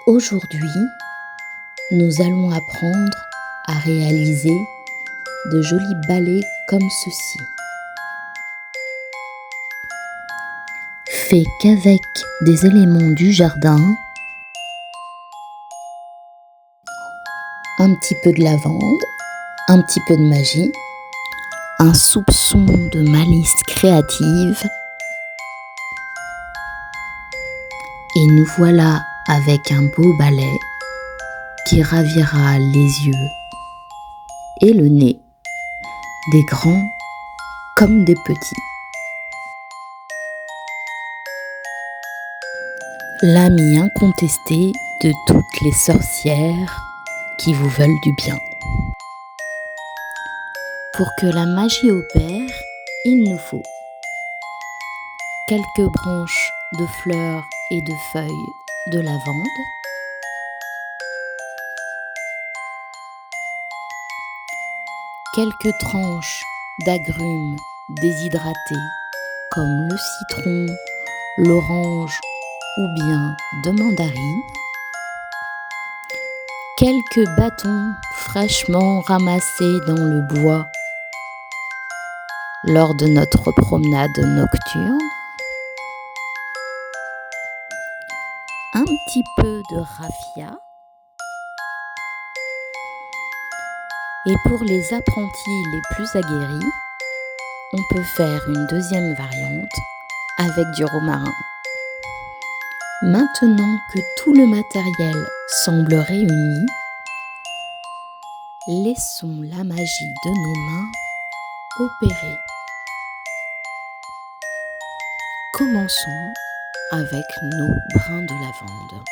Aujourd'hui, nous allons apprendre à réaliser de jolis balais comme ceci. Fait qu'avec des éléments du jardin, un petit peu de lavande, un petit peu de magie, un soupçon de malice créative, et nous voilà avec un beau balai qui ravira les yeux et le nez des grands comme des petits. L'ami incontesté de toutes les sorcières qui vous veulent du bien. Pour que la magie opère, il nous faut quelques branches de fleurs et de feuilles de lavande, quelques tranches d'agrumes déshydratés comme le citron, l'orange ou bien de mandarine, quelques bâtons fraîchement ramassés dans le bois lors de notre promenade nocturne, un petit peu de raffia, et pour les apprentis les plus aguerris, on peut faire une deuxième variante avec du romarin. Maintenant que tout le matériel semble réuni, laissons la magie de nos mains opérer. Commençons avec nos brins de lavande.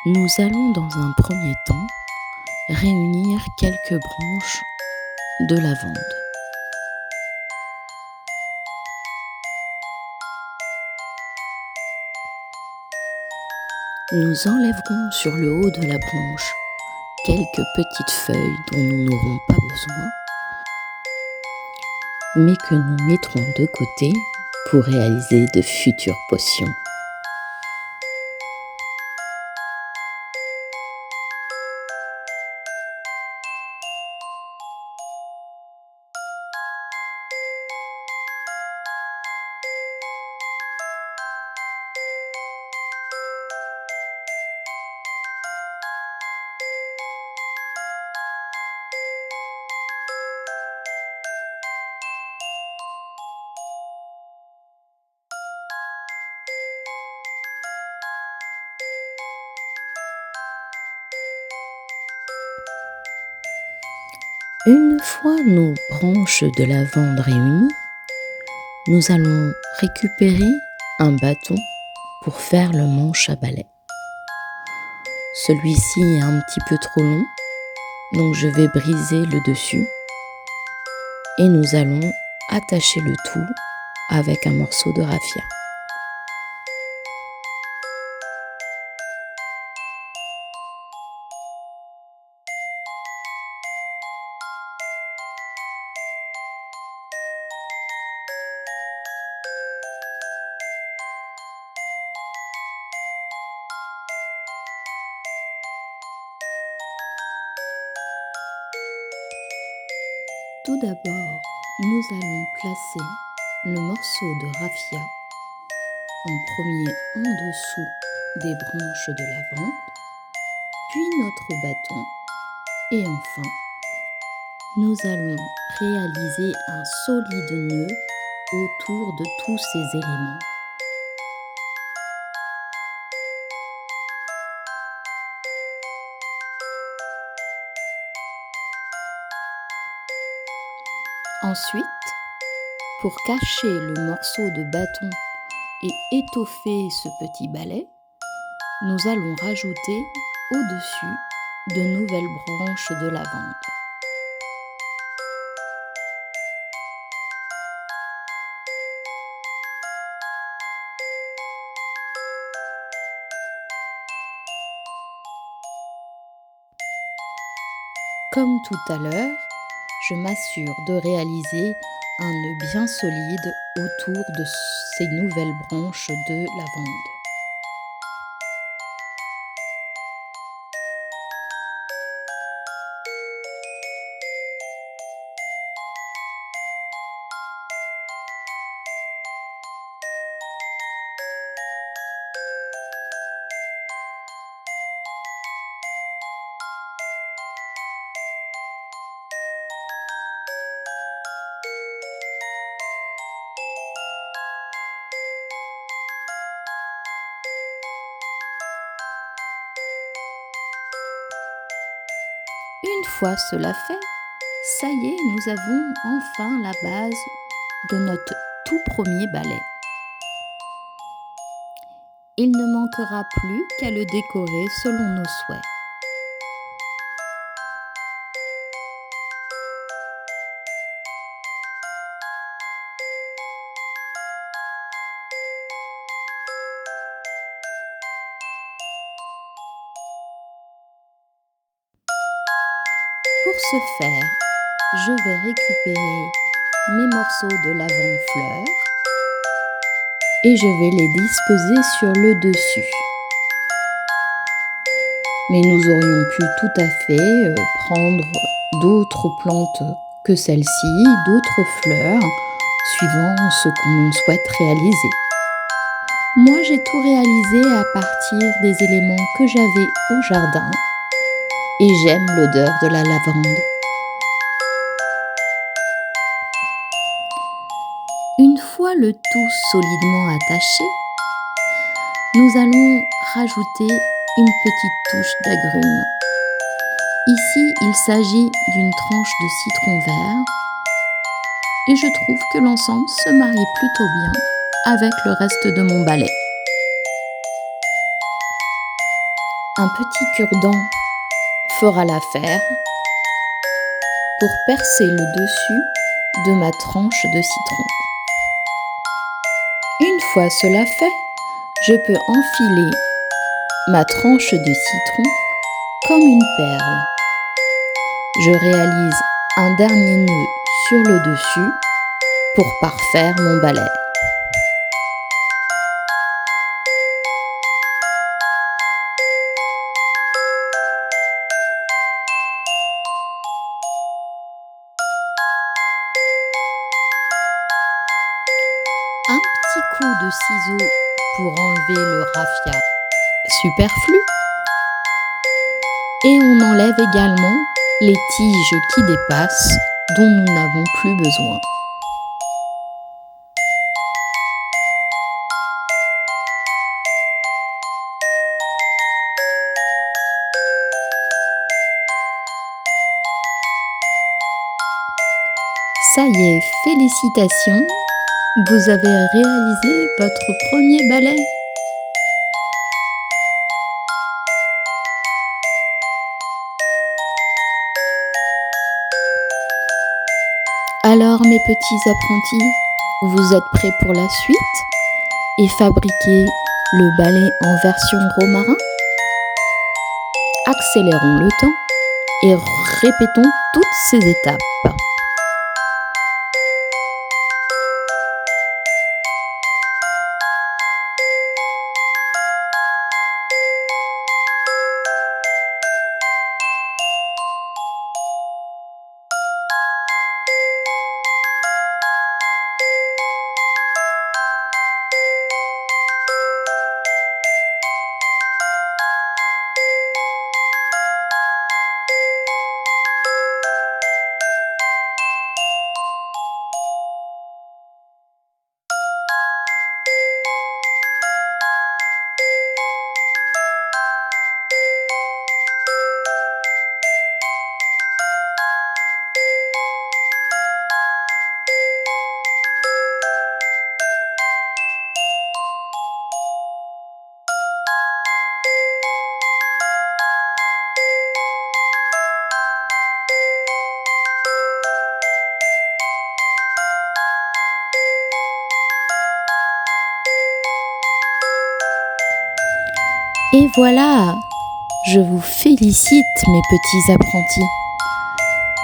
Nous allons dans un premier temps réunir quelques branches de lavande. Nous enlèverons sur le haut de la branche quelques petites feuilles dont nous n'aurons pas besoin, mais que nous mettrons de côté pour réaliser de futures potions. Une fois nos branches de lavande réunies, nous allons récupérer un bâton pour faire le manche à balai. Celui-ci est un petit peu trop long, donc je vais briser le dessus et nous allons attacher le tout avec un morceau de raffia. Tout d'abord, nous allons placer le morceau de raffia en premier en dessous des branches de lavande, puis notre bâton, et enfin, nous allons réaliser un solide nœud autour de tous ces éléments. Ensuite, pour cacher le morceau de bâton et étoffer ce petit balai, nous allons rajouter au-dessus de nouvelles branches de lavande. Comme tout à l'heure, je m'assure de réaliser un nœud bien solide autour de ces nouvelles branches de lavande. Une fois cela fait, ça y est, nous avons enfin la base de notre tout premier balai. Il ne manquera plus qu'à le décorer selon nos souhaits. Pour ce faire, je vais récupérer mes morceaux de lavande fleur et je vais les disposer sur le dessus. Mais nous aurions pu tout à fait prendre d'autres plantes que celle-ci, d'autres fleurs, suivant ce que l'on souhaite réaliser. Moi, j'ai tout réalisé à partir des éléments que j'avais au jardin et j'aime l'odeur de la lavande. Une fois le tout solidement attaché, nous allons rajouter une petite touche d'agrumes. Ici, il s'agit d'une tranche de citron vert et je trouve que l'ensemble se marie plutôt bien avec le reste de mon balai. Un petit cure-dent fera l'affaire pour percer le dessus de ma tranche de citron. Une fois cela fait, je peux enfiler ma tranche de citron comme une perle. Je réalise un dernier nœud sur le dessus pour parfaire mon balai. Un petit coup de ciseau pour enlever le raffia superflu. Et on enlève également les tiges qui dépassent dont nous n'avons plus besoin. Ça y est, félicitations, vous avez réalisé votre premier balai. Alors mes petits apprentis, vous êtes prêts pour la suite et fabriquer le balai en version romarin? Accélérons le temps et répétons toutes ces étapes. Et voilà, je vous félicite mes petits apprentis.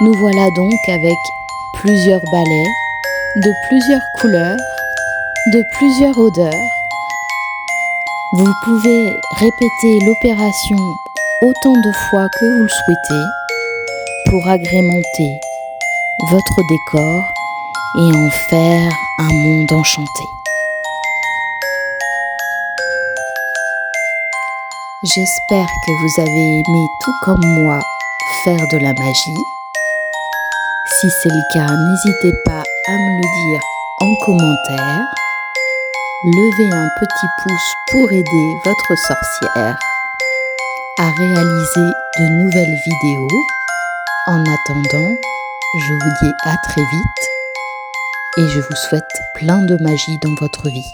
Nous voilà donc avec plusieurs balais, de plusieurs couleurs, de plusieurs odeurs. Vous pouvez répéter l'opération autant de fois que vous le souhaitez pour agrémenter votre décor et en faire un monde enchanté. J'espère que vous avez aimé, tout comme moi, faire de la magie. Si c'est le cas, n'hésitez pas à me le dire en commentaire. Levez un petit pouce pour aider votre sorcière à réaliser de nouvelles vidéos. En attendant, je vous dis à très vite et je vous souhaite plein de magie dans votre vie.